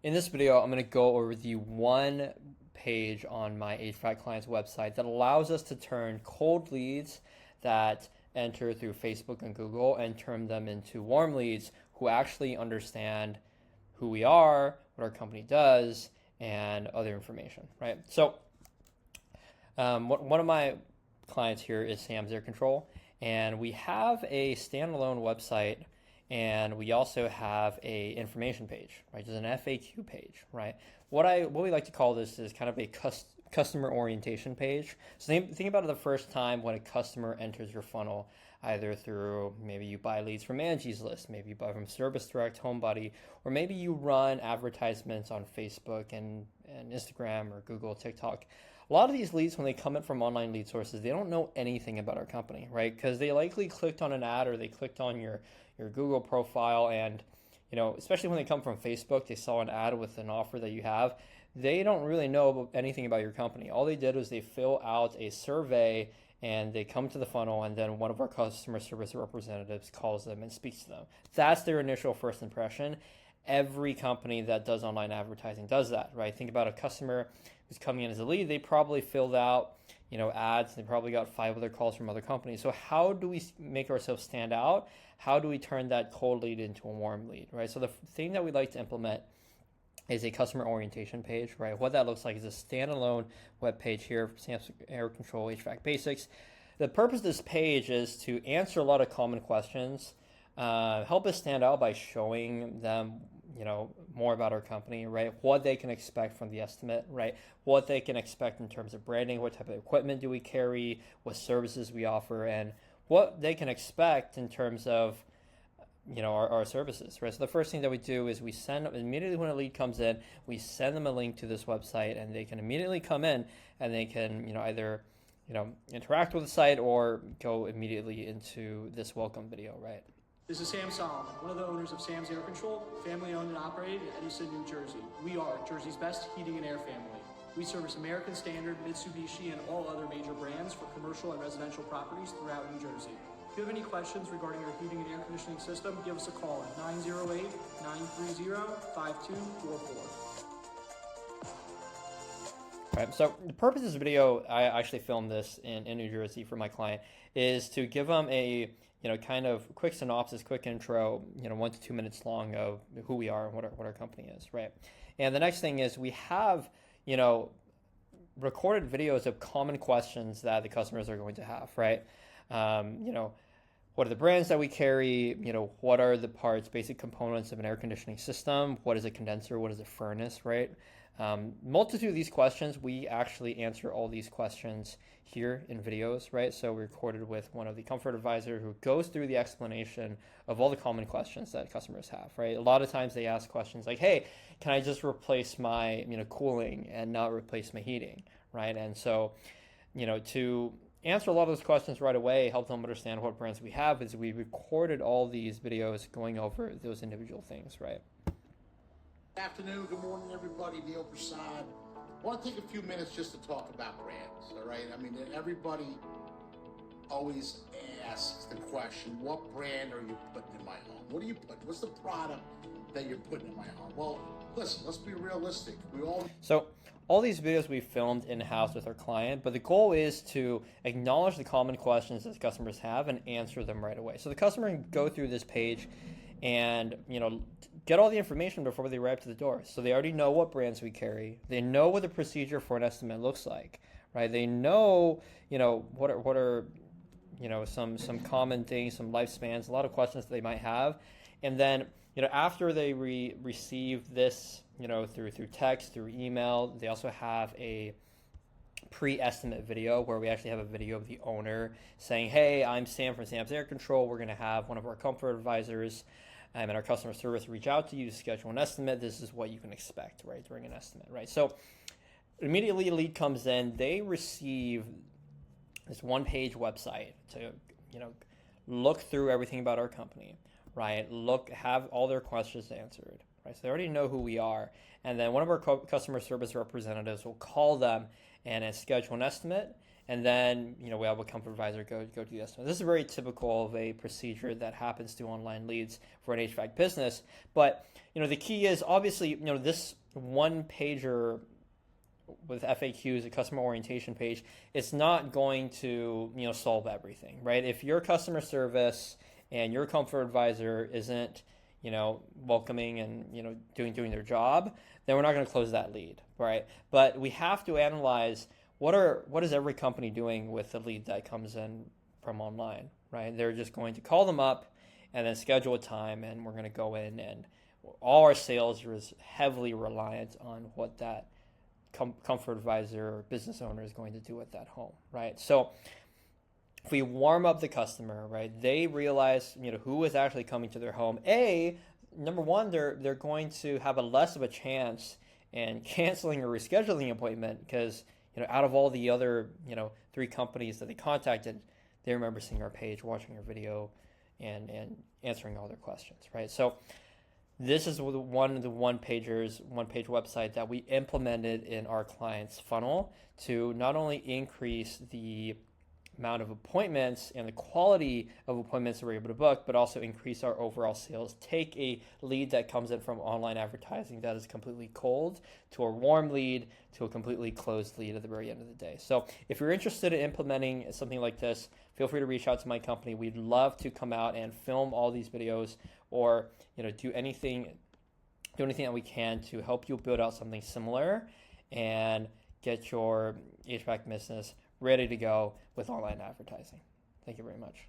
In this video, I'm going to go over the one page on my HVAC client's website that allows us to turn cold leads that enter through Facebook and Google and turn them into warm leads who actually understand who we are, what our company does, and other information, right? So one of my clients here is Sam's Air Control, and we have a standalone website, and we also have a information page, right? There's an FAQ page, right? What we like to call this is kind of a customer orientation page. So think about it the first time when a customer enters your funnel, either through maybe you buy leads from Angie's List, maybe you buy from Service Direct, HomeBuddy, or maybe you run advertisements on Facebook and Instagram or Google, TikTok. A lot of these leads, when they come in from online lead sources, they don't know anything about our company, right? Because they likely clicked on an ad or they clicked on your Google profile, and especially when they come from Facebook, they saw an ad with an offer that you have. They don't really know anything about your company. All they did was they fill out a survey and they come to the funnel, and then one of our customer service representatives calls them and speaks to them. That's their initial first impression. Every company that does online advertising does that, right? Think about a customer who's coming in as a lead. They probably filled out, ads. They probably got 5 other calls from other companies. So how do we make ourselves stand out? How do we turn that cold lead into a warm lead, right? So the thing that we like to implement is a customer orientation page, right? What that looks like is a standalone web page here for Sam's Air Control HVAC Basics. The purpose of this page is to answer a lot of common questions, help us stand out by showing them, more about our company, right? What they can expect from the estimate, right? What they can expect in terms of branding, what type of equipment do we carry, what services we offer, and what they can expect in terms of our services, right? So the first thing that we do is we send immediately when a lead comes in, we send them a link to this website, and they can immediately come in and they can either interact with the site or go immediately into this welcome video, right? This is Sam Solomon, one of the owners of Sam's Air Control, family owned and operated in Edison, New Jersey. We are Jersey's best heating and air family. We service American Standard, Mitsubishi, and all other major brands for commercial and residential properties throughout New Jersey. If you have any questions regarding your heating and air conditioning system, give us a call at 908-930-5244. Right, so the purpose of this video, I actually filmed this in New Jersey for my client, is to give them a kind of quick synopsis, quick intro, 1 to 2 minutes long of who we are and what our company is, right? And the next thing is we have, recorded videos of common questions that the customers are going to have, right? What are the brands that we carry? What are the parts, basic components of an air conditioning system? What is a condenser? What is a furnace, right? Multitude of these questions, we actually answer all these questions here in videos, right? So we recorded with one of the comfort advisors who goes through the explanation of all the common questions that customers have, right? A lot of times they ask questions like, hey, can I just replace my cooling and not replace my heating, right? And so, to answer a lot of those questions right away, help them understand what brands we have, is we recorded all these videos going over those individual things, right? Good afternoon, good morning, everybody. Neil Prasad. I want to take a few minutes just to talk about brands, all right? I mean, everybody always asks the question, what brand are you putting in my home? What are you putting? What's the product that you're putting in my home? Well, listen, let's be realistic. So all these videos we filmed in-house with our client, but the goal is to acknowledge the common questions that customers have and answer them right away. So the customer can go through this page and get all the information before they arrive to the door. So they already know what brands we carry. They know what the procedure for an estimate looks like, right? They know what are some common things, some lifespans, a lot of questions that they might have. And then after they receive this through text, through email, they also have a pre-estimate video where we actually have a video of the owner saying, hey, I'm Sam from Sam's Air Control. We're going to have one of our comfort advisors and our customer service reach out to you to schedule an estimate. This is what you can expect, right, during an estimate, right? So immediately a lead comes in, they receive this one-page website to look through everything about our company, right? Have all their questions answered, right? So they already know who we are. And then one of our customer service representatives will call them and then schedule an estimate. And then, we have a comfort advisor go do the estimate. This is very typical of a procedure that happens through online leads for an HVAC business. But, the key is obviously, this one pager with FAQs, a customer orientation page, it's not going to, solve everything, right? If your customer service and your comfort advisor isn't, welcoming and, doing their job, then we're not going to close that lead, right? But we have to analyze what is every company doing with the lead that comes in from online, right? They're just going to call them up and then schedule a time, and we're going to go in, and all our sales is heavily reliant on what that comfort advisor or business owner is going to do at that home, right? So if we warm up the customer, right, they realize, who is actually coming to their home. Number one, they're going to have a less of a chance in canceling or rescheduling an appointment because, out of all the other, 3 companies that they contacted, they remember seeing our page, watching our video, and answering all their questions, right? So this is one of the one-page website that we implemented in our client's funnel to not only increase the amount of appointments and the quality of appointments that we're able to book, but also increase our overall sales. Take a lead that comes in from online advertising that is completely cold to a warm lead to a completely closed lead at the very end of the day. So if you're interested in implementing something like this, feel free to reach out to my company. We'd love to come out and film all these videos or do anything that we can to help you build out something similar and get your HVAC business ready to go with online advertising. Thank you very much.